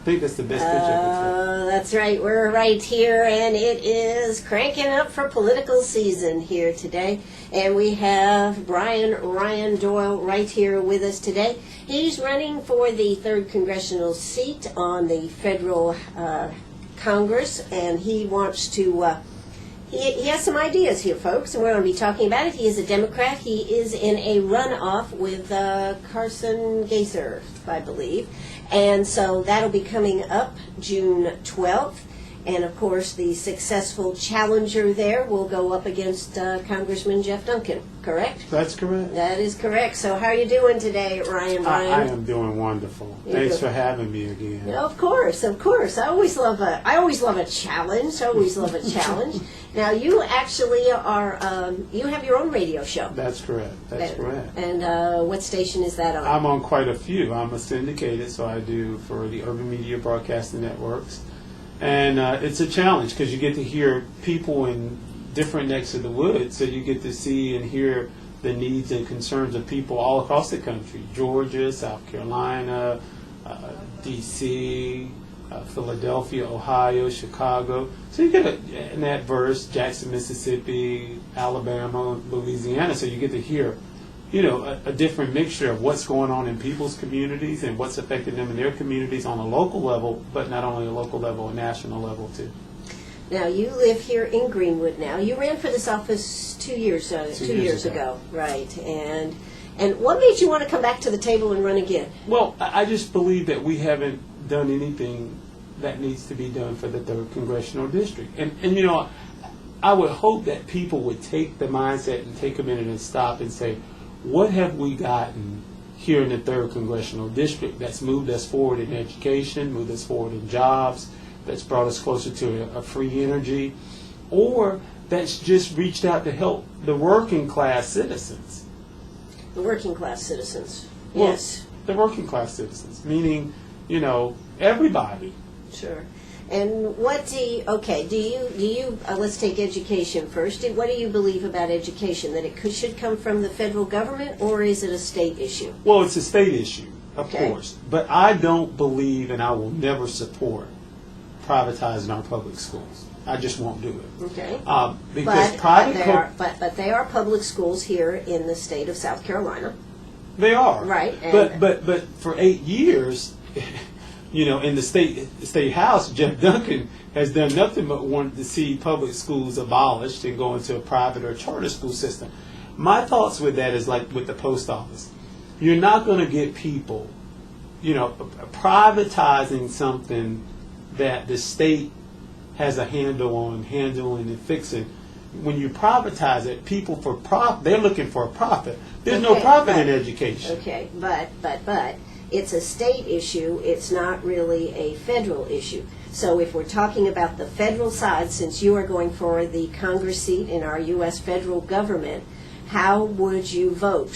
I think that's the best picture I can That's right. We're right here, and it is cranking up for political season here today. And we have Ryan Doyle right here with us today. He's running for the 3rd Congressional seat on the federal Congress, and he wants to... He has some ideas here, folks, and we're going to be talking about it. He is a Democrat. He is in a runoff with Carson Gaser, I believe. And so that'll be coming up June 12th. And, of course, the successful challenger there will go up against Congressman Jeff Duncan, correct? That's correct. That is correct. So how are you doing today, Ryan? I am doing wonderful. Thanks for having me again. Of course, of course. I always love a challenge. I always love a challenge. Now, you actually are, you have your own radio show. That's correct. That's correct. And what station is that on? I'm on quite a few. I'm a syndicated, so I do for the Urban Media Broadcasting Networks. And it's a challenge because you get to hear people in different necks of the woods, so you get to see and hear the needs and concerns of people all across the country: Georgia, South Carolina, D.C., Philadelphia, Ohio, Chicago. So you get an adverse, Jackson, Mississippi, Alabama, Louisiana. So you get to hear, a different mixture of what's going on in people's communities and what's affecting them in their communities on a local level, but not only a local level, a national level too. Now, you live here in Greenwood now. You ran for this office 2 years, two years ago. Right. And what made you want to come back to the table and run again? Well, I just believe that we haven't done anything that needs to be done for the 3rd Congressional District. And I would hope that people would take the mindset and take a minute and stop and say, what have we gotten here in the 3rd Congressional District that's moved us forward in education, moved us forward in jobs, that's brought us closer to a free energy, or that's just reached out to help the working class citizens? The working class citizens, well, yes. The working class citizens, meaning, everybody. Sure. And what do you, let's take education first. What do you believe about education? That it should come from the federal government, or is it a state issue? Well, it's a state issue, of course. But I don't believe, and I will never support, privatizing our public schools. I just won't do it. Okay. Because but they are public schools here in the state of South Carolina. They are. Right. But for 8 years, in the state house, Jeff Duncan has done nothing but wanted to see public schools abolished and go into a private or charter school system. My thoughts with that is like with the post office. You're not going to get people, privatizing something that the state has a handle on handling and fixing. When you privatize it, people they're looking for a profit. There's no profit in education. Okay, but it's a state issue. It's not really a federal issue. So if we're talking about the federal side, since you are going for the Congress seat in our U.S. federal government, how would you vote?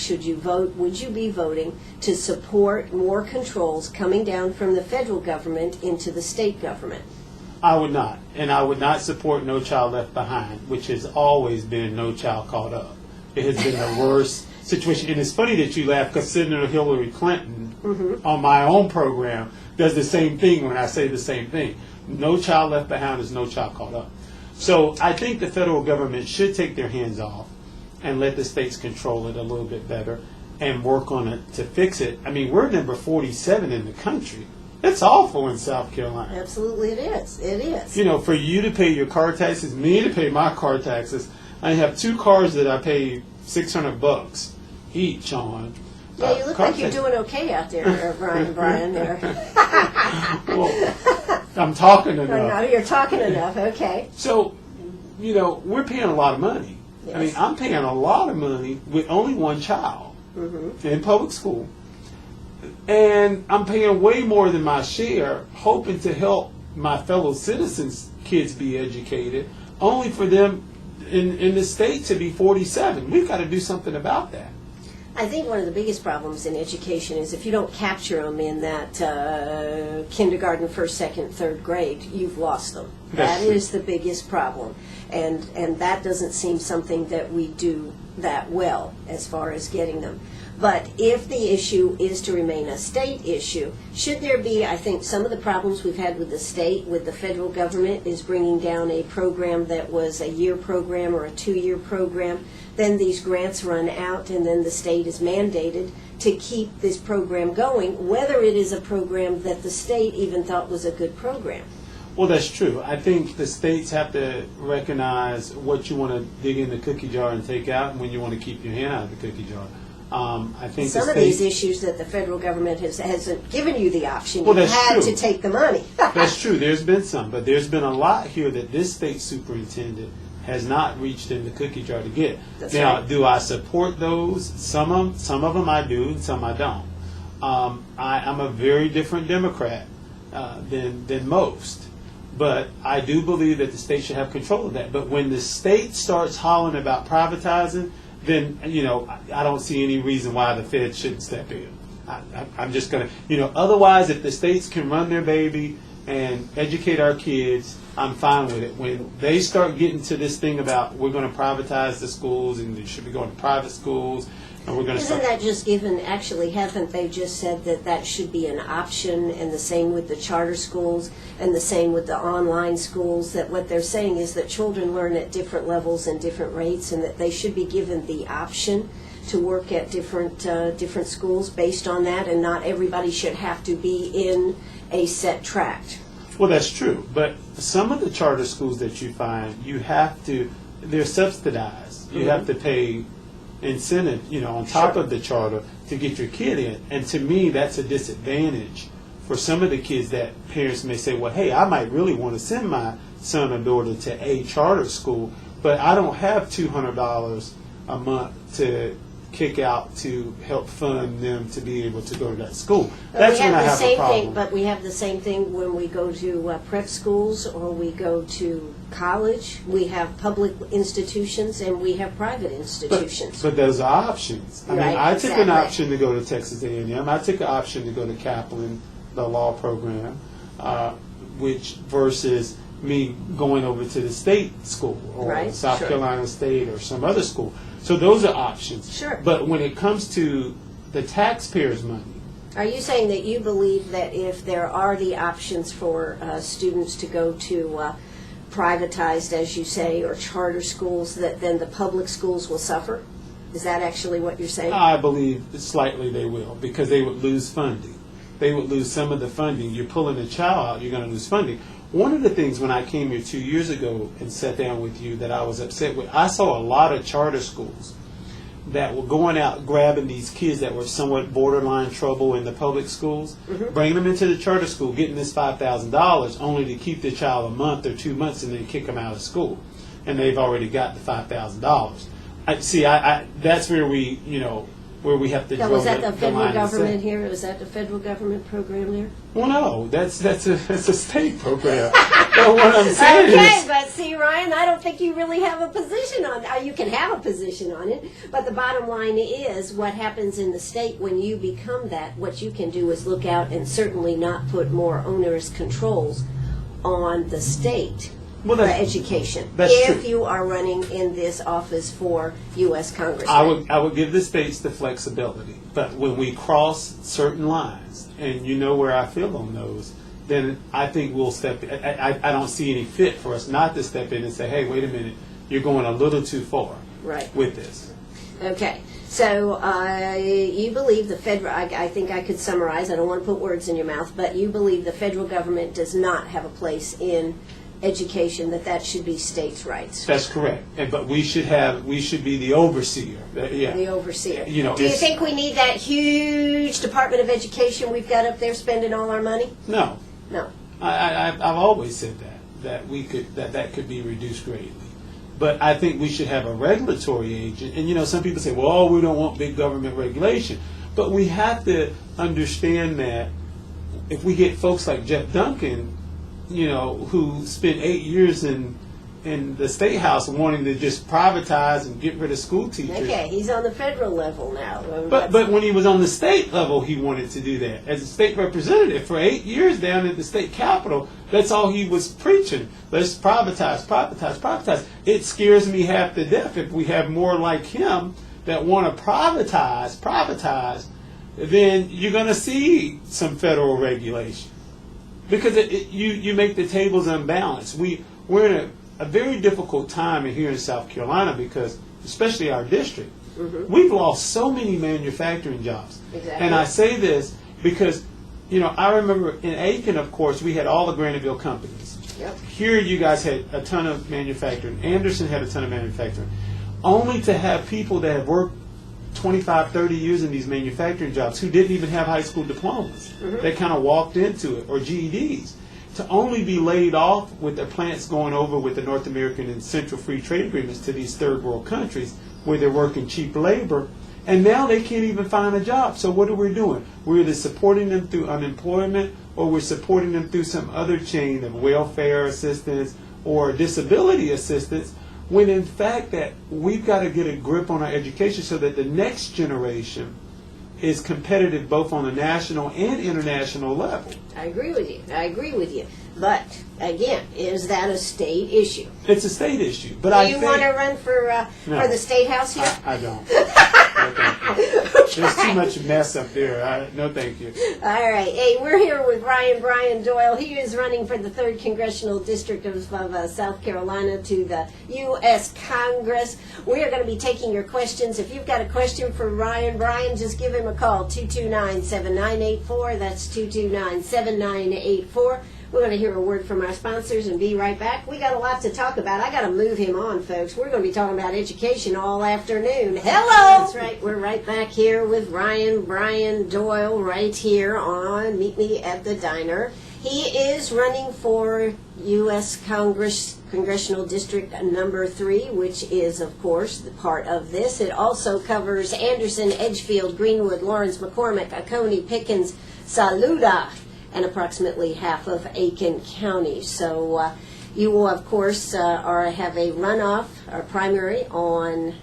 Would you be voting to support more controls coming down from the federal government into the state government? I would not. And I would not support No Child Left Behind, which has always been No Child Caught Up. It has been the worst situation. And it's funny that you laugh because Senator Hillary Clinton on my own program does the same thing when I say the same thing. No child left behind is no child caught up. So I think the federal government should take their hands off and let the states control it a little bit better and work on it to fix it. I mean, we're number 47 in the country. It's awful in South Carolina. Absolutely it is. It is. For you to pay your car taxes, me to pay my car taxes, I have 2 cars that I pay $600 each on. Yeah, you look like you're doing okay out there, Brian. There. Well, I'm talking enough. No, you're talking enough. Okay. So, we're paying a lot of money. Yes. I mean, I'm paying a lot of money with only one child in public school. And I'm paying way more than my share, hoping to help my fellow citizens' kids be educated, only for them in the state to be 47. We've got to do something about that. I think one of the biggest problems in education is if you don't capture them in that kindergarten, first, second, third grade, you've lost them. That is the biggest problem. And that doesn't seem something that we do that well as far as getting them. But if the issue is to remain a state issue, should there be, I think some of the problems we've had with the state, with the federal government, is bringing down a program that was a year program or a 2-year program. Then these grants run out, and then the state is mandated to keep this program going, whether it is a program that the state even thought was a good program. Well, that's true. I think the states have to recognize what you want to dig in the cookie jar and take out, and when you want to keep your hand out of the cookie jar. I think some of these issues that the federal government hasn't given you the option. Well, you that's had true. to take the money. That's true. There's been some, but there's been a lot here that this state superintendent has not reached in the cookie jar to get. That's now, right. do I support those? Some of them I do, and some I don't. I'm a very different Democrat than most, but I do believe that the state should have control of that. But when the state starts hollering about privatizing, then I don't see any reason why the Fed shouldn't step in. I'm just gonna, otherwise, if the states can run their baby and educate our kids, I'm fine with it. When they start getting to this thing about we're going to privatize the schools and they should be going to private schools, and we're going to Isn't start. that just given, actually, haven't they just said that that should be an option, and the same with the charter schools, and the same with the online schools, that what they're saying is that children learn at different levels and different rates, and that they should be given the option to work at different schools based on that, and not everybody should have to be in a set tract. Well, that's true, but some of the charter schools that you find, they're subsidized. You have to pay incentive, on top Sure. of the charter to get your kid in. And to me, that's a disadvantage for some of the kids that parents may say, well, hey, I might really want to send my son or daughter to a charter school, but I don't have $200 a month to kick out to help fund them to be able to go to that school. That's when I have a problem. But we have the same thing when we go to prep schools or we go to college. We have public institutions and we have private institutions. But those are options. I mean, Right, I took an exactly. option to go to Texas A&M. I took an option to go to Kaplan, the law program, which versus me going over to the state school or Right, South sure. Carolina State or some other school. So those are options. Sure. But when it comes to the taxpayers' money, Are you saying that you believe that if there are the options for students to go to privatized, as you say, or charter schools, that then the public schools will suffer? Is that actually what you're saying? I believe slightly they will, because they would lose funding. They would lose some of the funding. You're pulling a child out, you're going to lose funding. One of the things when I came here 2 years ago and sat down with you that I was upset with, I saw a lot of charter schools that were going out grabbing these kids that were somewhat borderline trouble in the public schools, bringing them into the charter school, getting this $5,000 only to keep the child a month or 2 months and then kick them out of school. And they've already got the $5,000. That's where we have to Now, draw was that the the federal line and say- government here? Was that the federal government program there? Well, no, that's a state program. But what I'm saying Okay, is, but see, Ryan, I don't think you really have a position on it. You can have a position on it, but the bottom line is what happens in the state when you become that, what you can do is look out and certainly not put more onerous controls on the state Well, for that's- education. that's if true. you are running in this office for U.S. Congress. I would give the states the flexibility, but when we cross certain lines, and you know where I feel on those, then I think we'll step in. I don't see any fit for us not to step in and say, hey, wait a minute, you're going a little too far Right. with this. Okay, so you believe the federal, I think I could summarize, I don't want to put words in your mouth, but you believe the federal government does not have a place in education, that should be states' rights. That's correct. But we should be the overseer. Yeah. The overseer. You know, Do you it's- think we need that huge Department of Education we've got up there spending all our money? No. No. I've always said that could be reduced greatly. But I think we should have a regulatory agent. And some people say, well, we don't want big government regulation. But we have to understand that if we get folks like Jeff Duncan, who spent 8 years in the State House wanting to just privatize and get rid of school teachers. Okay, he's on the federal level now. But when he was on the state level, he wanted to do that. As a state representative for 8 years down at the state capitol, that's all he was preaching. Let's privatize, privatize, privatize. It scares me half to death if we have more like him that want to privatize, then you're going to see some federal regulation. Because you make the tables unbalanced. We're in a very difficult time here in South Carolina because, especially our district, we've lost so many manufacturing jobs. Exactly. And I say this because, I remember in Aiken, of course, we had all the Graniteville companies. Yep. Here you guys had a ton of manufacturing. Anderson had a ton of manufacturing. Only to have people that have worked 25, 30 years in these manufacturing jobs who didn't even have high school diplomas. They kind of walked into it, or GEDs, to only be laid off with their plants going over with the North American and Central Free Trade Agreements to these third world countries where they're working cheap labor, and now they can't even find a job. So what are we doing? We're either supporting them through unemployment or we're supporting them through some other chain of welfare assistance or disability assistance, when in fact that we've got to get a grip on our education so that the next generation is competitive both on a national and international level. I agree with you. But, again, is that a state issue? It's a state issue. But Do you want to run for the State House here? I don't. No, thank you. There's too much mess up there. No, thank you. All right. Hey, we're here with Brian Doyle. He is running for the 3rd Congressional District of South Carolina to the U.S. Congress. We are going to be taking your questions. If you've got a question for Brian, just give him a call, 229-7984. That's 229-7984. We're going to hear a word from our sponsors and be right back. We got a lot to talk about. I got to move him on, folks. We're going to be talking about education all afternoon. Hello! That's right. We're right back here with Brian Doyle right here on Meet Me at the Diner. He is running for U.S. Congressional District number 3, which is, of course, the part of this. It also covers Anderson, Edgefield, Greenwood, Lawrence, McCormick, Oconee, Pickens, Saluda, and approximately half of Aiken County. So you will, of course, have a runoff or primary on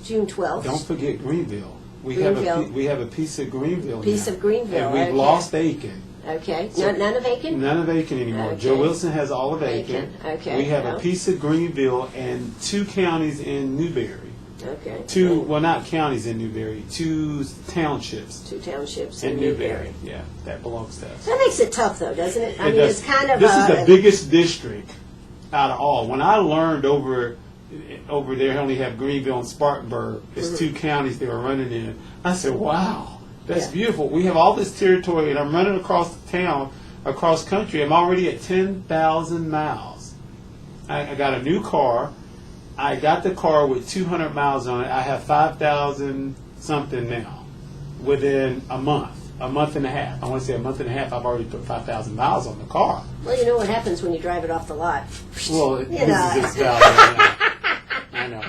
June 12th. Don't forget Greenville. We have a piece of Greenville. Of Greenville. And we've lost Aiken. Okay. So none of Aiken? None of Aiken anymore. Okay. Joe Wilson has all of Aiken. Okay. We have a piece of Greenville and 2 counties in Newberry. Okay. 2, well, not counties in Newberry, 2 townships. 2 townships In in Newberry. Yeah, that belongs to us. That makes it tough, though, doesn't it? I mean, does. it's kind of This is the biggest district out of all. When I learned over there, only have Greenville and Spartanburg. It's 2 counties they were running in. I said, wow, that's beautiful. We have all this territory, and I'm running across the town, across country. I'm already at 10,000 miles. I got a new car. I got the car with 200 miles on it. I have 5,000 something now within a month and a half. I want to say a month and a half. I've already put 5,000 miles on the car. Well, you know what happens when you drive it off the lot. Well, this is its value. I know.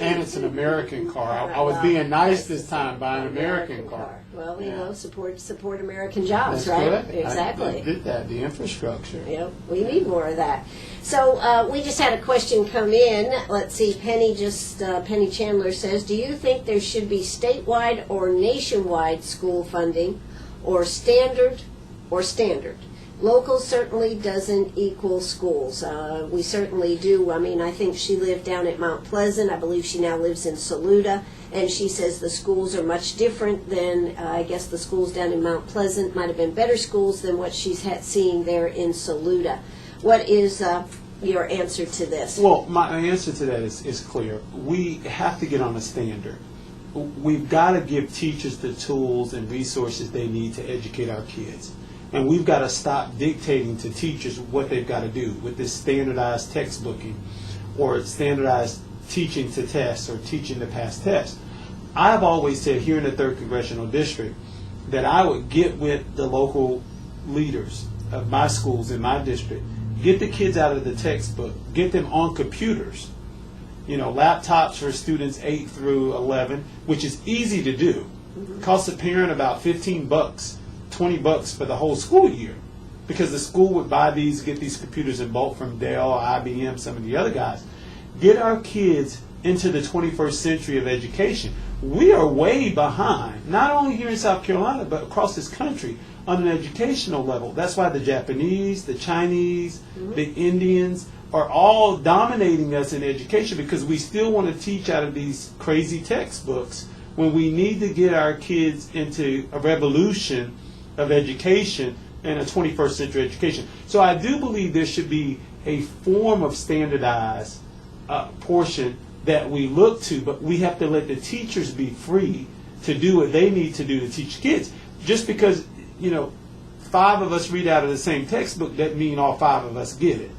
And it's an American car. I was being nice this time buying an American car. Well, you know, support American jobs, That's right? correct. Exactly. I did that, the infrastructure. Yep, we need more of that. So we just had a question come in. Let's see, Penny Chandler says, do you think there should be statewide or nationwide school funding, or standard? Local certainly doesn't equal schools. We certainly do. I mean, I think she lived down at Mount Pleasant. I believe she now lives in Saluda. And she says the schools are much different than, I guess the schools down in Mount Pleasant might have been better schools than what she's seeing there in Saluda. What is your answer to this? Well, my answer to that is clear. We have to get on a standard. We've got to give teachers the tools and resources they need to educate our kids. And we've got to stop dictating to teachers what they've got to do with this standardized textbooking or standardized teaching to tests or teaching to pass tests. I've always said here in the 3rd Congressional District that I would get with the local leaders of my schools in my district, get the kids out of the textbook, get them on computers, laptops for students 8 through 11, which is easy to do. It costs a parent about $15, $20 for the whole school year, because the school would buy these, get these computers in bulk from Dell, IBM, some of the other guys. Get our kids into the 21st century of education. We are way behind, not only here in South Carolina, but across this country on an educational level. That's why the Japanese, the Chinese, the Indians are all dominating us in education, because we still want to teach out of these crazy textbooks when we need to get our kids into a revolution of education and a 21st century education. So I do believe there should be a form of standardized portion that we look to, but we have to let the teachers be free to do what they need to do to teach kids. Just because, 5 of us read out of the same textbook doesn't mean all 5 of us get it.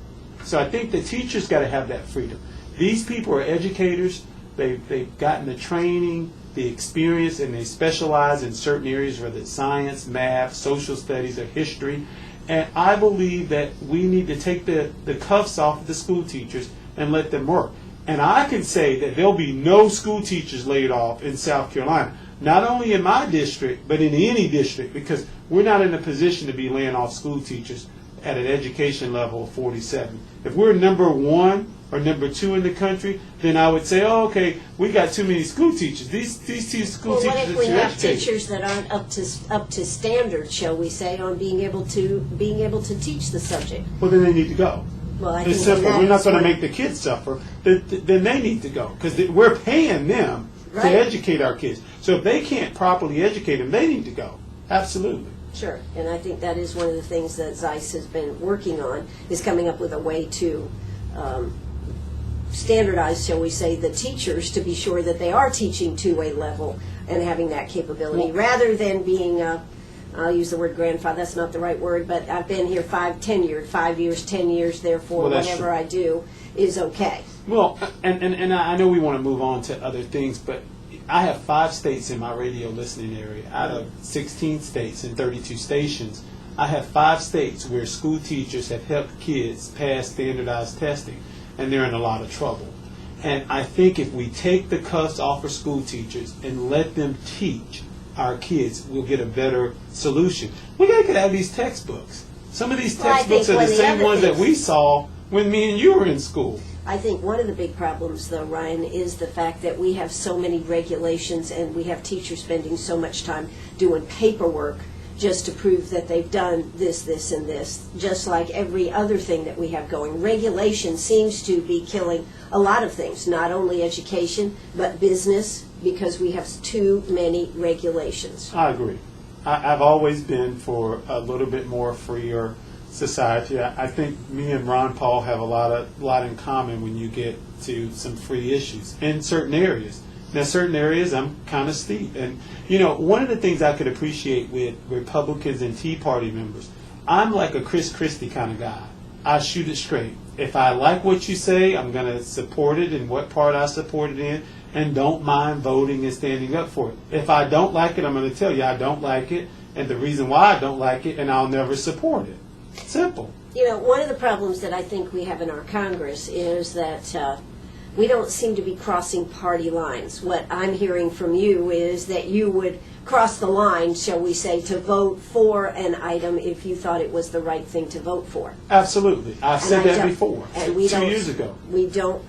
So I think the teachers got to have that freedom. These people are educators. They've gotten the training, the experience, and they specialize in certain areas, whether it's science, math, social studies, or history. And I believe that we need to take the cuffs off of the school teachers and let them work. And I can say that there'll be no school teachers laid off in South Carolina, not only in my district, but in any district, because we're not in a position to be laying off school teachers at an education level of 47. If we're number 1 or number 2 in the country, then I would say, oh, okay, we got too many school teachers. These two school Well, teachers what if are we too have educated. teachers that aren't up to standard, shall we say, on being able to teach the subject? Well, then they need to go. Well, I It's think simple. that We're not is going to what- make the kids suffer. Then they need to go, because we're paying them Right. to educate our kids. So if they can't properly educate them, they need to go. Absolutely. Sure, and I think that is one of the things that Zeiss has been working on, is coming up with a way to standardize, shall we say, the teachers to be sure that they are teaching to a level and having that capability, Well- rather than being I'll use the word grandfather, that's not the right word, but I've been here 5 years, 10 years, therefore Well, that's whatever true. I do is okay. Well, and I know we want to move on to other things, but I have 5 states in my radio listening area. Out of 16 states and 32 stations, I have 5 states where school teachers have helped kids pass standardized testing, and they're in a lot of trouble. And I think if we take the cuffs off of school teachers and let them teach our kids, we'll get a better solution. We got to get out of these textbooks. Some of these Well, I textbooks think are one the of the same other ones that things- we saw when me and you were in school. I think one of the big problems, though, Ryan, is the fact that we have so many regulations and we have teachers spending so much time doing paperwork just to prove that they've done this, this, and this, just like every other thing that we have going. Regulation seems to be killing a lot of things, not only education, but business, because we have too many regulations. I agree. I've always been for a little bit more freer society. I think me and Ron Paul have a lot in common when you get to some free issues in certain areas. Now, certain areas I'm kind of steep. And, one of the things I could appreciate with Republicans and Tea Party members, I'm like a Chris Christie kind of guy. I shoot it straight. If I like what you say, I'm going to support it in what part I support it in, and don't mind voting and standing up for it. If I don't like it, I'm going to tell you I don't like it, and the reason why I don't like it, and I'll never support it. Simple. One of the problems that I think we have in our Congress is that we don't seem to be crossing party lines. What I'm hearing from you is that you would cross the line, shall we say, to vote for an item if you thought it was the right thing to vote for. Absolutely. I've said And I that don't- before, and we 2 don't- years ago. We don't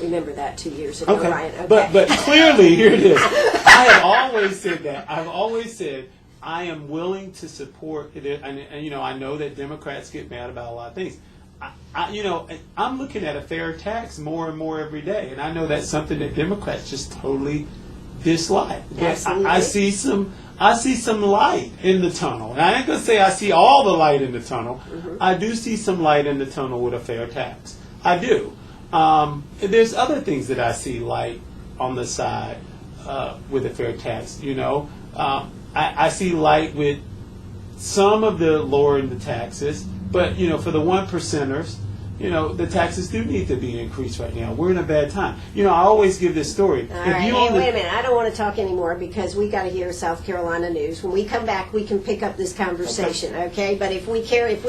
remember that 2 years ago, Okay. Ryan. Okay. But clearly, here it is. I have always said that. I've always said I am willing to support it. And I know that Democrats get mad about a lot of things. I'm looking at a fair tax more and more every day. And I know that's something that Democrats just totally dislike. But Absolutely. I see some light in the tunnel. And I ain't going to say I see all the light in the tunnel. Mm-hmm. I do see some light in the tunnel with a fair tax. I do. There's other things that I see light on the side with a fair tax. I see light with some of the lowering the taxes, but for the 1%ers, the taxes do need to be increased right now. We're in a bad time. I always give this story. All right, hey, wait a minute. I don't want to talk anymore because we got to hear South Carolina news. When we come back, we can pick up this conversation, okay? But if we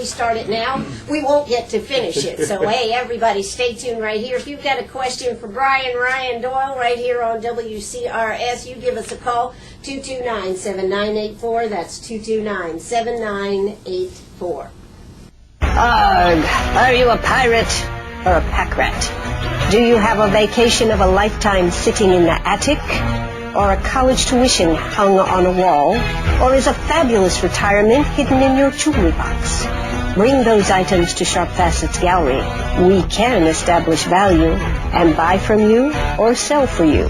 start it now, we won't get to finish it. So, hey, everybody, stay tuned right here. If you've got a question for Ryan Doyle, right here on WCRS, you give us a call, 229-7984. That's 229-7984. Arg, are you a pirate? or a pack rat? Do you have a vacation of a lifetime sitting in the attic? Or a college tuition hung on a wall? Or is a fabulous retirement hidden in your jewelry box? Bring those items to Sharp Facets Gallery. We can establish value and buy from you or sell for you.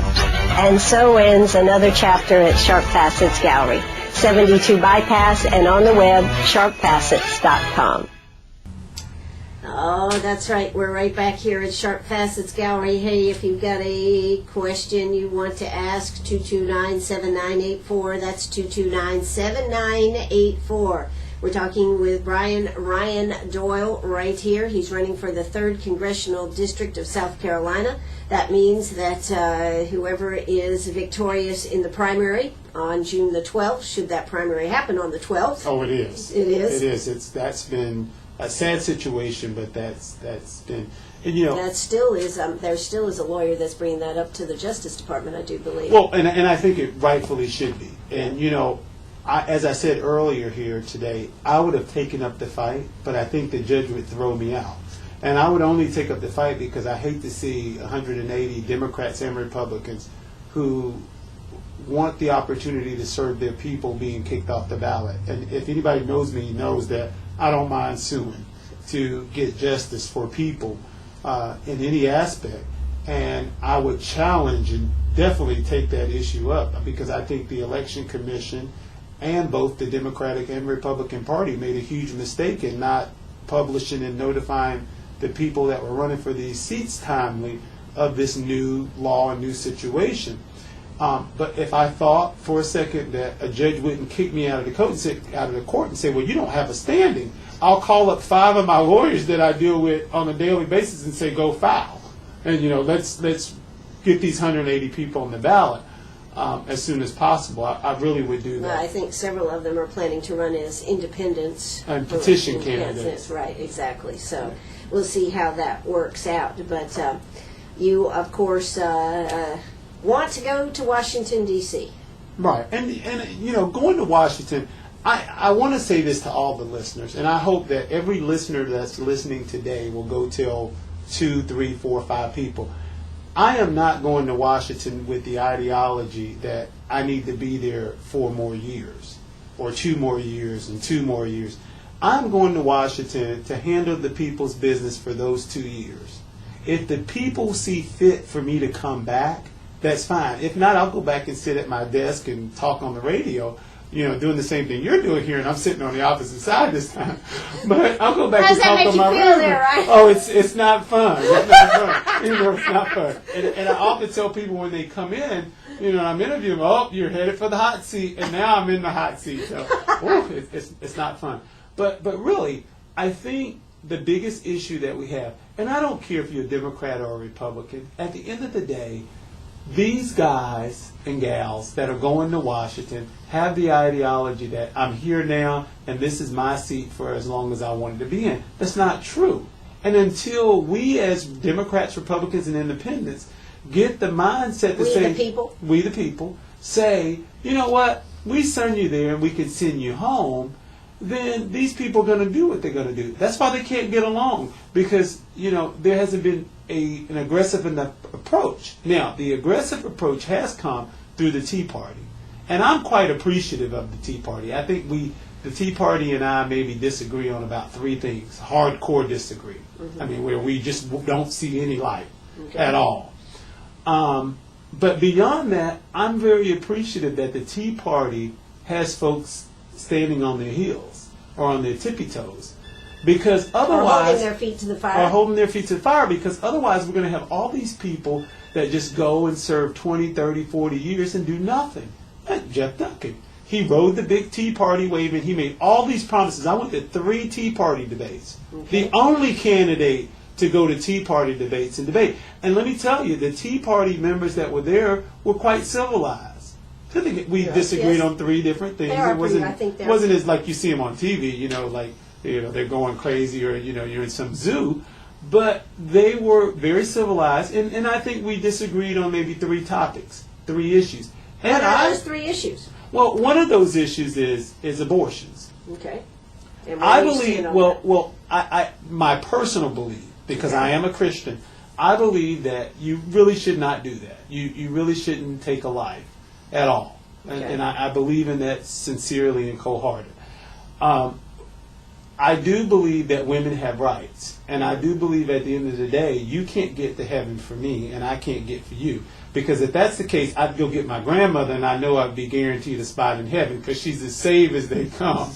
And so ends another chapter at Sharp Facets Gallery, 72 Bypass, and on the web, sharpfacets.com. Oh, that's right. We're right back here at Sharp Facets Gallery. Hey, if you've got a question you want to ask, 229-7984. That's 229-7984. We're talking with Ryan Doyle right here. He's running for the 3rd Congressional District of South Carolina. That means that whoever is victorious in the primary on June the 12th, should that primary happen on the 12th. Oh, it is. It is? It is. That's been a sad situation, but that's been, and you know. That still is, there still is a lawyer that's bringing that up to the Justice Department, I do believe. Well, and I think it rightfully should be. And, you know, as I said earlier here today, I would have taken up the fight, but I think the judge would throw me out. And I would only take up the fight because I hate to see 180 Democrats and Republicans who want the opportunity to serve their people being kicked off the ballot. And if anybody knows me, knows that I don't mind suing to get justice for people in any aspect. And I would challenge and definitely take that issue up because I think the Election Commission and both the Democratic and Republican Party made a huge mistake in not publishing and notifying the people that were running for these seats timely of this new law and new situation. But if I thought for a second that a judge wouldn't kick me out of the court and say, well, you don't have a standing, I'll call up 5 of my lawyers that I deal with on a daily basis and say, go file. And, you know, let's get these 180 people on the ballot as soon as possible. I really would do that. Well, I think several of them are planning to run as independents. And petition candidates. Right, exactly. So we'll see how that works out. But you, of course, want to go to Washington, D.C. Right. And you know, going to Washington, I want to say this to all the listeners, and I hope that every listener that's listening today will go tell 2, 3, 4, 5 people. I am not going to Washington with the ideology that I need to be there 4 more years or 2 more years and 2 more years. I'm going to Washington to handle the people's business for those 2 years. If the people see fit for me to come back, that's fine. If not, I'll go back and sit at my desk and talk on the radio, you know, doing the same thing you're doing here, and I'm sitting on the opposite side this time. But I'll go back and talk on my radio. There, right? Oh, it's not fun. It's not fun. You know, it's not fun. And I often tell people when they come in, you know, I'm interviewing them, oh, you're headed for the hot seat, and now I'm in the hot seat. So, it's not fun. But really, I think the biggest issue that we have, and I don't care if you're a Democrat or a Republican, at the end of the day, these guys and gals that are going to Washington have the ideology that I'm here now and this is my seat for as long as I wanted to be in. That's not true. And until we as Democrats, Republicans, and Independents get the mindset to say, we the people, say, you know what, we send you there and we can send you home, then these people are going to do what they're going to do. That's why they can't get along, because, you know, there hasn't been an aggressive enough approach. Now, the aggressive approach has come through the Tea Party. And I'm quite appreciative of the Tea Party. I think the Tea Party and I maybe disagree on about 3 things. Hardcore disagree. Mm-hmm. I mean, where we just don't see any light at all. But beyond that, I'm very appreciative that the Tea Party has folks standing on their heels or on their tippy toes. Because otherwise, or holding their feet to the fire. Or holding their feet to the fire, because otherwise we're going to have all these people that just go and serve 20, 30, 40 years and do nothing. Like Jeff Duncan. He rode the big Tea Party wave and he made all these promises. I went to 3 Tea Party debates. Okay. The only candidate to go to Tea Party debates and debate. And let me tell you, the Tea Party members that were there were quite civilized. I think we disagreed on 3 different things. It wasn't as like you see them on TV, you know, like, you know, they're going crazy or, you know, you're in some zoo. But they were very civilized, and I think we disagreed on maybe 3 topics, 3 issues. And what are those 3 issues? Well, one of those issues is abortions. Okay. I believe, I my personal belief because I am a Christian, I believe that you really should not do that. You really shouldn't take a life at all. And I believe in that sincerely and cold-hearted. I do believe that women have rights. And I do believe at the end of the day, you can't get to heaven for me, and I can't get for you. Because if that's the case, I'd go get my grandmother, and I know I'd be guaranteed a spot in heaven, because she's as saved as they come.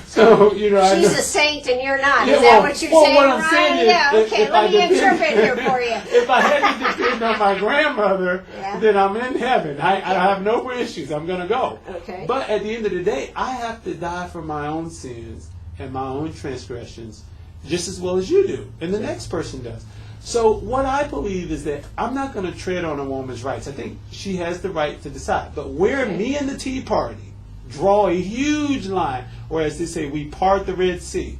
So, you know, she's a saint and you're not. Yeah, is that what you're saying, what I'm Ryan? saying is, Yeah, okay, let me interpret here for you. If I had to depend on my grandmother, then I'm in heaven. I have no issues. I'm going to go. Okay. But at the end of the day, I have to die for my own sins and my own transgressions just as well as you do, and the next person does. So what I believe is that I'm not going to tread on a woman's rights. I think she has the right to decide. But where me and the Tea Party draw a huge line, or as they say, we part the Red Sea,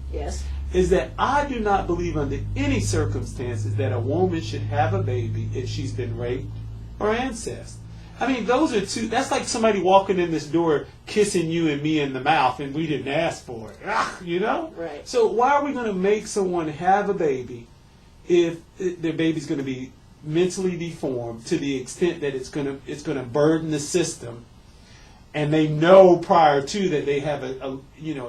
is that I do not believe under any circumstances that a woman should have a baby if she's been raped or incest. I mean, those are two, that's like somebody walking in this door kissing you and me in the mouth and we didn't ask for it, you know? Right. So why are we going to make someone have a baby if their baby's going to be mentally deformed to the extent that it's going to burden the system, and they know prior to that they have a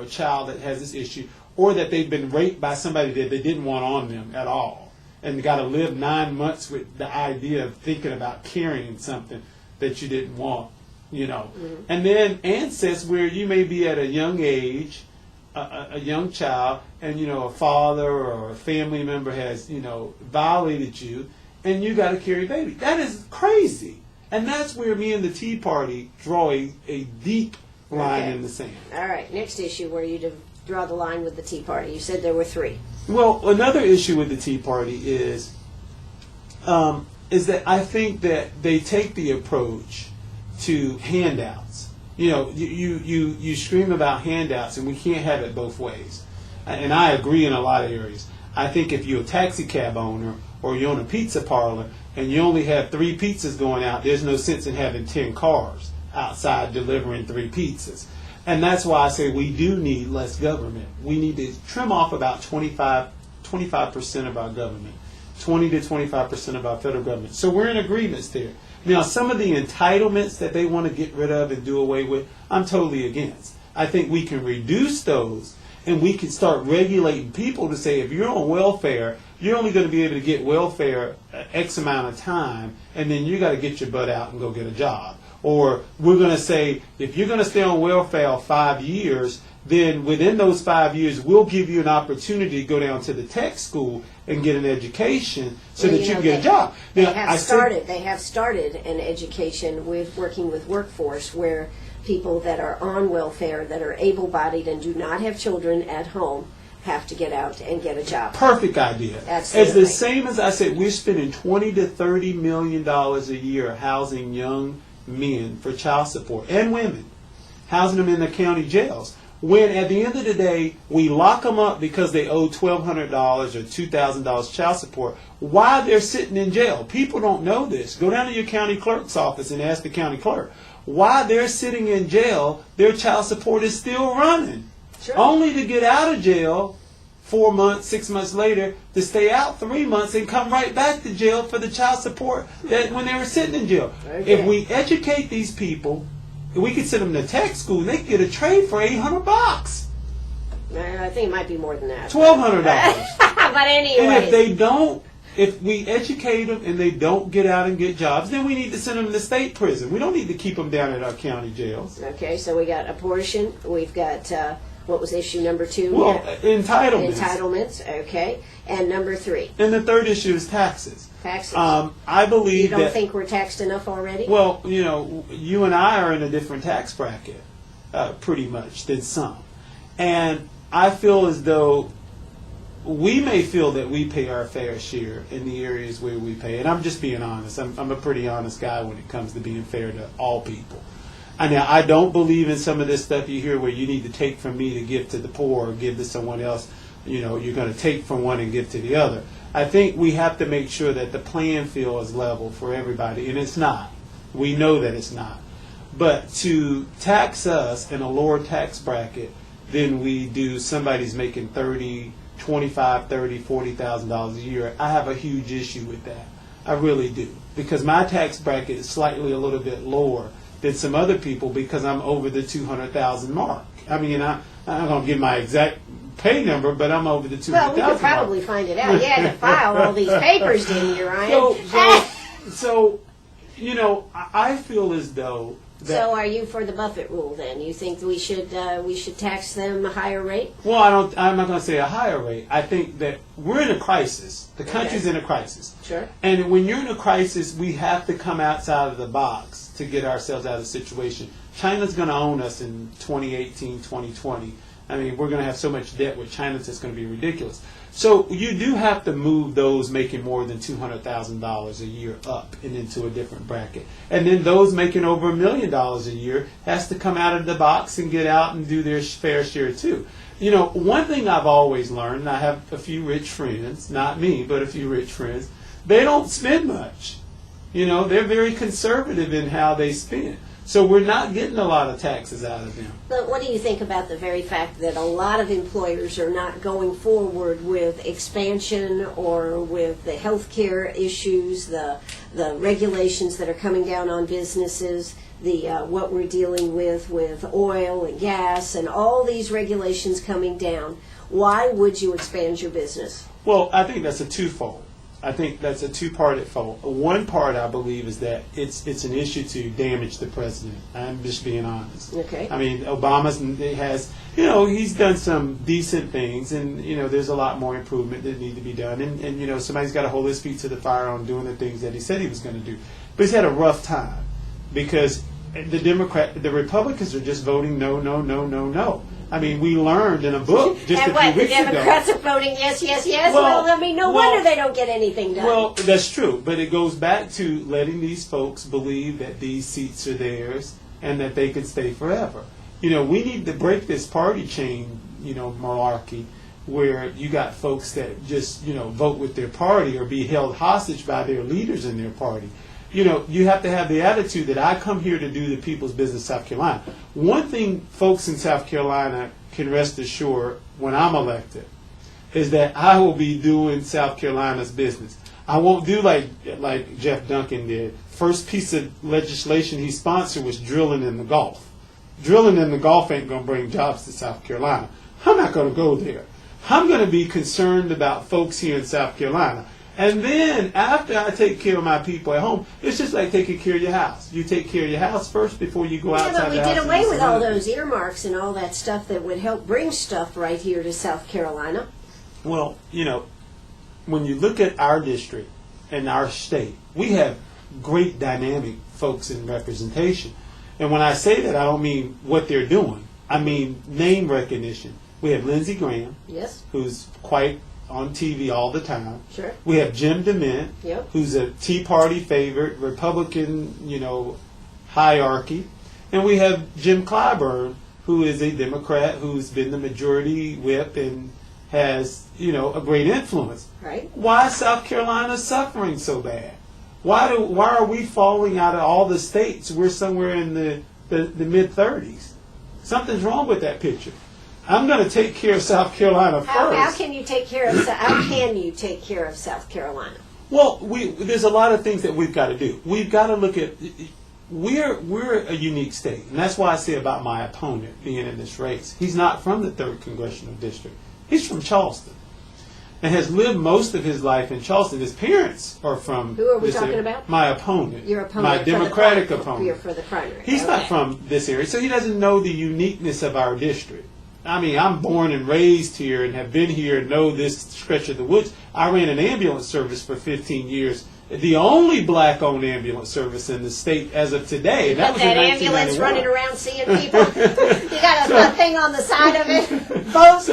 child that has this issue, or that they've been raped by somebody that they didn't want on them at all, and got to live 9 months with the idea of thinking about carrying something that you didn't want, you know. Mm-hmm. And then incest, where you may be at a young age, a young child, and a father or a family member has violated you, and you got to carry a baby. That is crazy, and that's where me and the Tea Party draw a deep line in the sand. All right, next issue where you draw the line with the Tea Party. You said there were 3. Well, another issue with the Tea Party is that I think that they take the approach to handouts. You scream about handouts, and we can't have it both ways. And I agree in a lot of areas. I think if you're a taxi cab owner or you own a pizza parlor and you only have 3 pizzas going out, there's no sense in having 10 cars outside delivering 3 pizzas. And that's why I say we do need less government. We need to trim off about 25% of our government, 20 to 25% of our federal government. So we're in agreements there. Now, some of the entitlements that they want to get rid of and do away with, I'm totally against. I think we can reduce those, and we can start regulating people to say, if you're on welfare, you're only going to be able to get welfare X amount of time, and then you got to get your butt out and go get a job. Or we're going to say, if you're going to stay on welfare 5 years, then within those 5 years, we'll give you an opportunity to go down to the tech school and get an education so that you can get a job. They have started an education with working with workforce where people that are on welfare, that are able-bodied and do not have children at home, have to get out and get a job. Perfect idea. Absolutely. It's the same as I said, we're spending $20 to $30 million a year housing young men for child support, and women, housing them in the county jails. When at the end of the day, we lock them up because they owe $1,200 or $2,000 child support, while they're sitting in jail. People don't know this. Go down to your county clerk's office and ask the county clerk. While they're sitting in jail, their child support is still running. Sure. Only to get out of jail 4 months, 6 months later, to stay out 3 months and come right back to jail for the child support that when they were sitting in jail. Okay. If we educate these people, we could send them to tech school, and they could get a trade for $800. I think it might be more than that. $1,200. But anyway. And if we educate them and they don't get out and get jobs, then we need to send them to state prison. We don't need to keep them down at our county jails. Okay, so we got abortion. We've got, what was issue number 2? Well, entitlements. Entitlements, okay. And number 3? And the third issue is taxes. Taxes. I believe You don't think we're taxed enough already? Well, you and I are in a different tax bracket, pretty much, than some. And I feel as though we may feel that we pay our fair share in the areas where we pay. And I'm just being honest. I'm a pretty honest guy when it comes to being fair to all people. Now, I don't believe in some of this stuff you hear where you need to take from me to give to the poor or give to someone else. You're going to take from one and give to the other. I think we have to make sure that the playing field is level for everybody, and it's not. We know that it's not. But to tax us in a lower tax bracket than we do somebody's making $30,000 $25,000, $30,000, $40,000 a year, I have a huge issue with that. I really do, because my tax bracket is slightly a little bit lower than some other people because I'm over the 200,000 mark. I mean, I'm not going to give my exact pay number, but I'm over the 200,000 Well, we could probably find it out. You had to file all these papers, didn't you, Ryan? So, you know, I feel as though that, So are you for the Buffett rule then? You think we should tax them a higher rate? well, I'm not going to say a higher rate. I think that we're in a crisis. The country's in a crisis. Sure. And when you're in a crisis, we have to come outside of the box to get ourselves out of the situation. China's going to own us in 2018, 2020. I mean, we're going to have so much debt with China that's going to be ridiculous. So you do have to move those making more than $200,000 a year up and into a different bracket. And then those making over $1 million a year has to come out of the box and get out and do their fair share too. You know, one thing I've always learned, and I have a few rich friends, not me, but a few rich friends, they don't spend much. You know, they're very conservative in how they spend. So we're not getting a lot of taxes out of them. But what do you think about the very fact that a lot of employers are not going forward with expansion or with the healthcare issues, the regulations that are coming down on businesses, the what we're dealing with oil and gas and all these regulations coming down? Why would you expand your business? Well, I think that's a twofold. I think that's a two-parted fault. One part, I believe, is that it's an issue to damage the president. I'm just being honest. Okay. I mean, Obama's has, you know, he's done some decent things, and, you know, there's a lot more improvement that need to be done. And you know, somebody's got to hold his feet to the fire on doing the things that he said he was going to do. But he's had a rough time because the Republicans are just voting no, no, no, no, no. I mean, we learned in a book just and a what, few weeks the Democrats are voting yes, yes, yes? Well, I mean, no wonder they don't get anything done. Well, that's true, but it goes back to letting these folks believe that these seats are theirs and that they could stay forever. You know, we need to break this party chain, you know, malarkey, where you got folks that just, you know, vote with their party or be held hostage by their leaders in their party. You know, you have to have the attitude that I come here to do the people's business in South Carolina. One thing folks in South Carolina can rest assured when I'm elected is that I will be doing South Carolina's business. I won't do like Jeff Duncan did. First piece of legislation he sponsored was drilling in the Gulf. Drilling in the Gulf ain't going to bring jobs to South Carolina. I'm not going to go there. I'm going to be concerned about folks here in South Carolina. And then after I take care of my people at home, it's just like taking care of your house. You take care of your house first before you go outside the house. Yeah, but we did away with all those earmarks and all that stuff that would help bring stuff right here to South Carolina. Well, you know, when you look at our district and our state, we have great dynamic folks in representation. And when I say that, I don't mean what they're doing. I mean name recognition. We have Lindsey Graham, yes, who's quite on TV all the time. Sure. We have Jim DeMint, yep, who's a Tea Party favorite, Republican, you know, hierarchy. And we have Jim Clyburn, who is a Democrat, who's been the majority whip and has, you know, a great influence. Right. Why is South Carolina suffering so bad? Why are we falling out of all the states? We're somewhere in the mid-30s. Something's wrong with that picture. I'm going to take care of South Carolina first. How can you take care of South Carolina? Well, there's a lot of things that we've got to do. We've got to look at we're a unique state, and that's why I say about my opponent being in this race. He's not from the 3rd Congressional District. He's from Charleston, and has lived most of his life in Charleston. His parents are from. Who are we talking about? My opponent. Your opponent. My Democratic opponent. You're for the primary. He's not from this area, so he doesn't know the uniqueness of our district. I mean, I'm born and raised here and have been here and know this stretch of the woods. I ran an ambulance service for 15 years, the only black-owned ambulance service in the state as of today. You got that ambulance running around seeing people? You got a thing on the side of it? Both?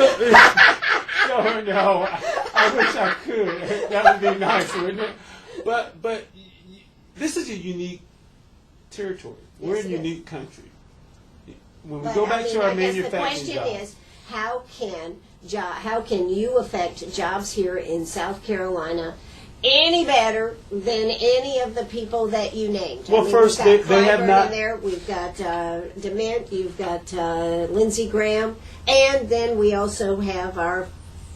No, I wish I could. That would be nice, wouldn't it? But this is a unique territory. We're in a unique country. When we go back to our manufacturing jobs. The question is, how can you affect jobs here in South Carolina any better than any of the people that you named? Well, first, they have not. In there. We've got DeMint, you've got Lindsey Graham, and then we also have our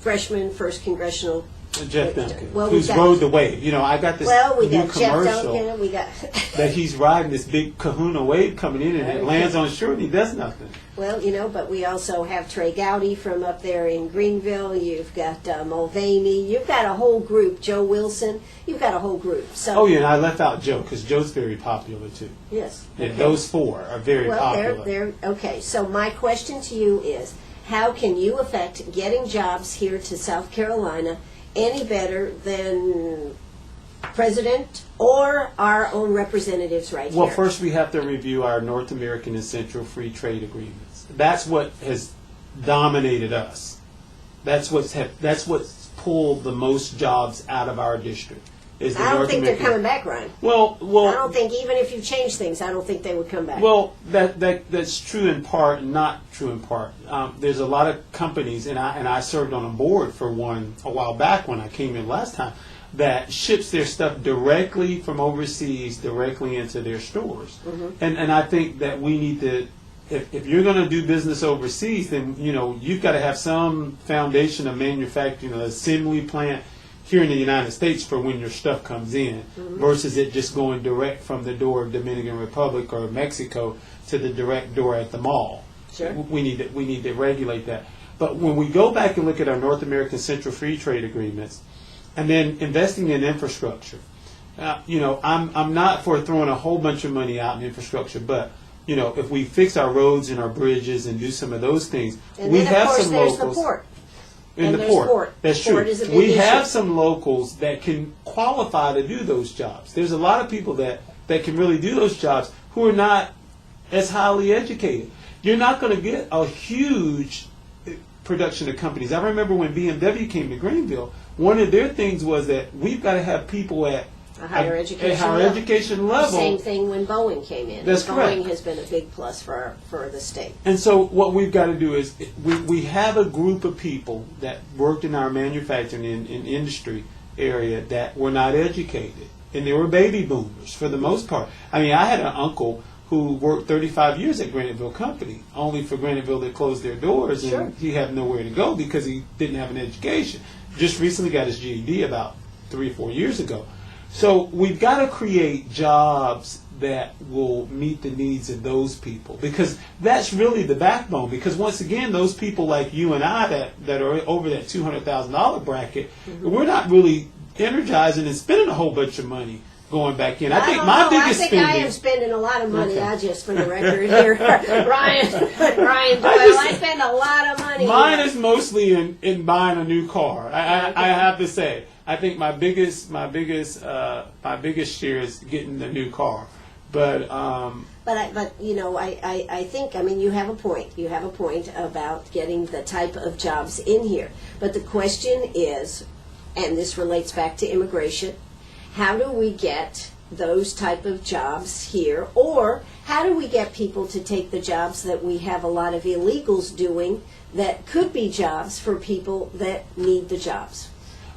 freshman, first Congressional. Jeff Duncan, Well, we who's got- rode the wave. You know, I got this Well, we new got Jeff commercial Duncan, we got... that he's riding this big kahuna wave coming in and it lands on shore and he does nothing. Well, you know, but we also have Trey Gowdy from up there in Greenville. You've got Mulvaney. You've got a whole group. Joe Wilson. You've got a whole group. So Oh yeah, and I left out Joe because Joe's very popular too. yes. Yeah, Okay. those four are very Well, popular. they're okay. So my question to you is, how can you affect getting jobs here to South Carolina any better than President or our own representatives right Well, here? first we have to review our North American and Central Free Trade Agreements. That's what has dominated us. That's what's pulled the most jobs out of our district. Is the I don't North think they're American. coming back, Ryan. Well, I don't think even if you change things, I don't think they would come back. Well, that's true in part, and not true in part. There's a lot of companies, and I served on a board for one a while back when I came in last time, that ships their stuff directly from overseas directly into their stores. And I think that we need to, if you're going to do business overseas, then you've got to have some foundation of manufacturing, an assembly plant here in the United States for when your stuff comes in, versus it just going direct from the door of Dominican Republic or Mexico to the direct door at the mall. Sure. We need to regulate that. But when we go back and look at our North American Central Free Trade Agreements, and then investing in infrastructure, I'm not for throwing a whole bunch of money out in infrastructure, but if we fix our roads and our bridges and do some of those things, and we then, have of course, some there's locals. the port. In And the there's port. port. That's Port true. is a big We issue. have some locals that can qualify to do those jobs. There's a lot of people that can really do those jobs who are not as highly educated. You're not going to get a huge production of companies. I remember when BMW came to Greenville, one of their things was that we've got to have people at A higher education a higher level. education level. Same thing when Boeing came in. That's Boeing correct. has been a big plus for the state. And so what we've got to do is we have a group of people that worked in our manufacturing and industry area that were not educated. And they were baby boomers for the most part. I mean, I had an uncle who worked 35 years at Graniteville Company, only for Graniteville to close their doors, and Sure. he had nowhere to go because he didn't have an education. Just recently got his GED about 3 or 4 years ago. So we've got to create jobs that will meet the needs of those people, because that's really the backbone. Because once again, those people like you and I that are over that $200,000 bracket, we're not really energizing and spending a whole bunch of money going back in. I think don't my know. biggest I think spending. I am spending a lot of money. Okay. I just, for the record here, Ryan Doyle, I spend a lot of money. Mine is mostly in buying a new car. I have to say, I think my biggest share is getting the new car. But I think, I mean, you have a point. You have a point about getting the type of jobs in here. But the question is, and this relates back to immigration, how do we get those type of jobs here? Or how do we get people to take the jobs that we have a lot of illegals doing that could be jobs for people that need the jobs?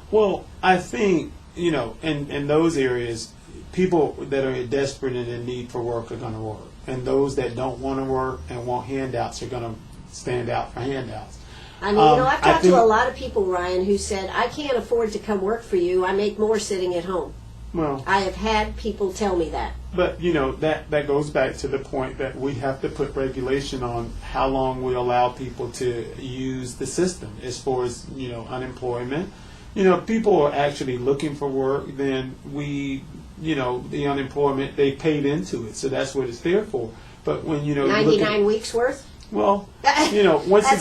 Well, I think, in those areas, people that are desperate and in need for work are going to work. And those that don't want to work and want handouts are going to stand out for handouts. I mean, I've talked to a lot of people, Ryan, who said, I can't afford to come work for you. I make more sitting at home. Well, I have had people tell me that. but, that goes back to the point that we have to put regulation on how long we allow people to use the system as far as, unemployment. If people are actually looking for work, then the unemployment, they paid into it. So that's what it's there for. But when, 99 weeks worth? Well, once That's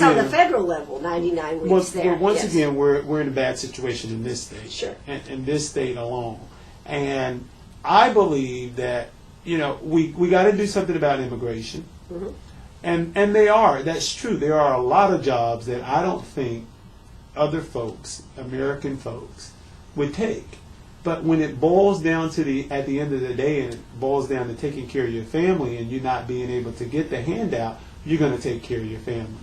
again, on the federal level, 99 weeks once, there. once yes. again, we're in a bad situation in this state. Sure. In this state alone. And I believe that, we got to do something about immigration. Mm-hmm. And that's true. There are a lot of jobs that I don't think other folks, American folks, would take. But when it boils down to at the end of the day, and it boils down to taking care of your family and you not being able to get the handout, you're going to take care of your family.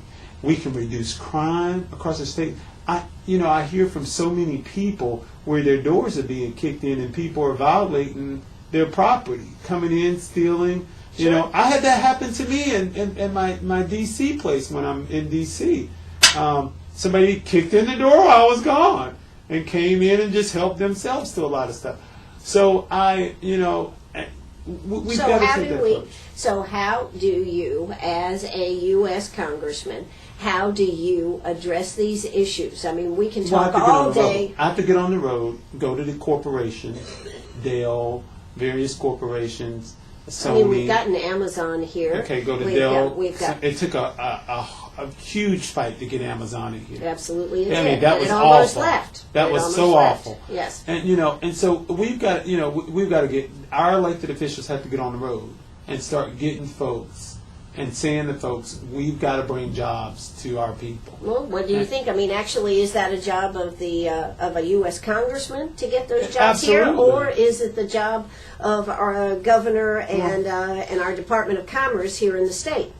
We can reduce crime across the state. I hear from so many people where their doors are being kicked in and people are violating their property, coming in, stealing. Sure. I had that happen to me in my D.C. place when I'm in D.C. somebody kicked in the door while I was gone and came in and just helped themselves to a lot of stuff. So we've got to take that approach. So how do you, as a U.S. congressman, how do you address these issues? I mean, we can talk all day. I have to get on the road, go to the corporations, Doyle, various corporations, Sony. I mean, we've gotten Amazon here. Okay, go to Doyle. It took a huge fight to get Amazon in here. Absolutely, it I mean, did. that was almost awful. left. That was so awful. Yes. And so we've got to get our elected officials have to get on the road and start getting folks and saying to folks, we've got to bring jobs to our people. Well, what do you think? I mean, actually, is that a job of a U.S. congressman to get those jobs here, or is it the job of our governor and our Department of Commerce here in the state?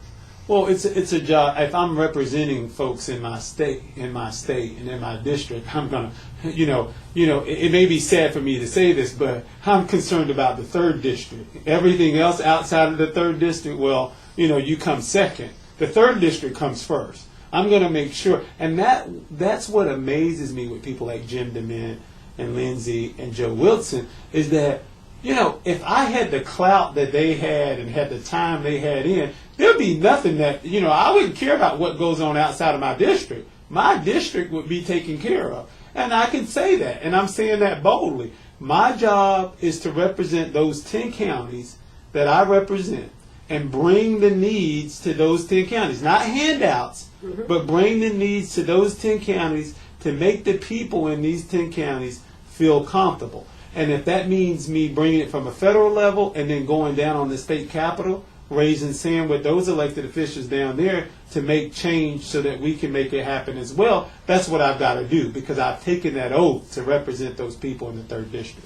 Well, it's a job. If I'm representing folks in my state, and in my district, I'm gonna, it may be sad for me to say this, but I'm concerned about the 3rd district. Everything else outside of the 3rd district, well, you come second. The 3rd district comes first. I'm gonna make sure, and that's what amazes me with people like Jim DeMint and Lindsey and Joe Wilson is that, if I had the clout that they had and had the time they had in, there'd be nothing that, I wouldn't care about what goes on outside of my district. My district would be taken care of. And I can say that, and I'm saying that boldly. My job is to represent those 10 counties that I represent and bring the needs to those 10 counties. Not handouts, but bring the needs to those 10 counties to make the people in these 10 counties feel comfortable. And if that means me bringing it from a federal level and then going down on the state capitol, raising sand with those elected officials down there to make change so that we can make it happen as well, that's what I've got to do because I've taken that oath to represent those people in the 3rd district.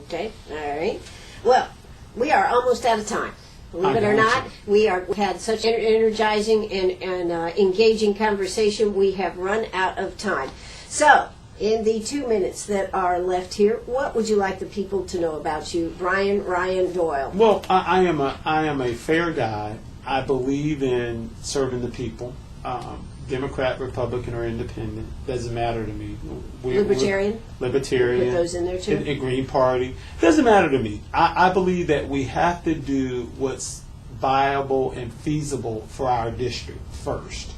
Okay, all right. Well, we are almost out of time. Believe it or not, we've had such an energizing and engaging conversation. We have run out of time. So, in the 2 minutes that are left here, what would you like the people to know about you, Brian Ryan Doyle? Well, I am a fair guy. I believe in serving the people. Democrat, Republican, or Independent doesn't matter to me. Libertarian. Libertarian. Put those in there too. A Green Party doesn't matter to me. I believe that we have to do what's viable and feasible for our district first.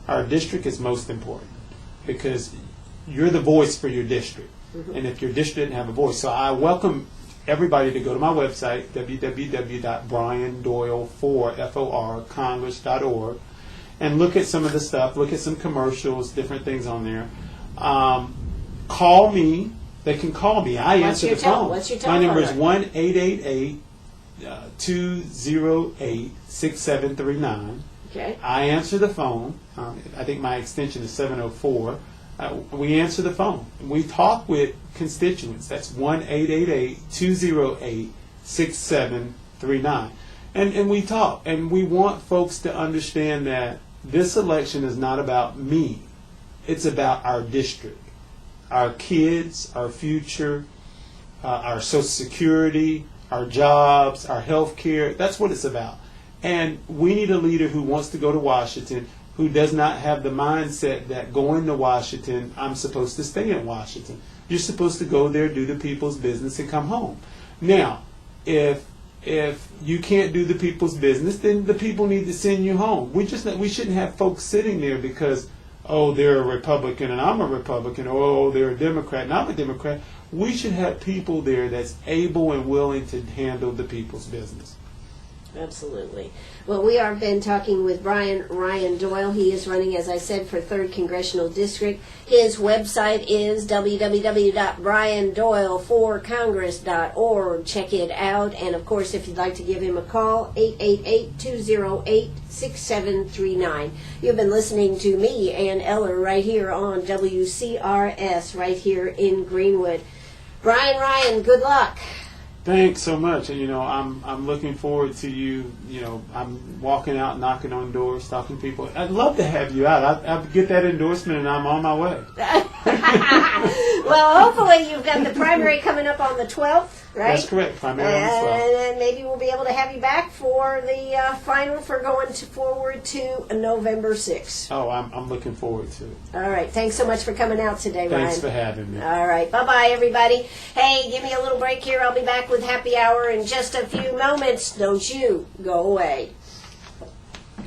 Our district is most important because you're the voice for your district. And if your district didn't have a voice. So I welcome everybody to go to my website, www.briandoyle4congress.org, and look at some of the stuff, look at some commercials, different things on there. Call me. They can call me. I answer the phone. What's your telephone? My number is 1-888-208-6739. Okay. I answer the phone. I think my extension is 704. We answer the phone. We talk with constituents. That's 1-888-208-6739. And we talk. And we want folks to understand that this election is not about me. It's about our district. Our kids, our future, our Social Security, our jobs, our health care. That's what it's about. And we need a leader who wants to go to Washington, who does not have the mindset that going to Washington, I'm supposed to stay in Washington. You're supposed to go there, do the people's business, and come home. Now, if you can't do the people's business, then the people need to send you home. We shouldn't have folks sitting there because, oh, they're a Republican and I'm a Republican, or oh, they're a Democrat and I'm a Democrat. We should have people there that's able and willing to handle the people's business. Absolutely. Well, we have been talking with Brian Ryan Doyle. He is running, as I said, for 3rd Congressional District. His website is www.briandoyle4congress.org. Check it out. And, of course, if you'd like to give him a call, 888-208-6739. You've been listening to me, Ann Eller, right here on WCRS, right here in Greenwood. Brian Ryan, good luck. Thanks so much. And, I'm looking forward to you. I'm walking out, knocking on doors, talking to people. I'd love to have you out. I'll get that endorsement and I'm on my way. Well, hopefully you've got the primary coming up on the 12th. right? That's correct, primarily on the 12th. And then maybe we'll be able to have you back for the final for going forward to November 6th. Oh, I'm looking forward to it. All right. Thanks so much for coming out today, Ryan. Thanks for having me. All right. Bye-bye, everybody. Hey, give me a little break here. I'll be back with Happy Hour in just a few moments. Don't you go away.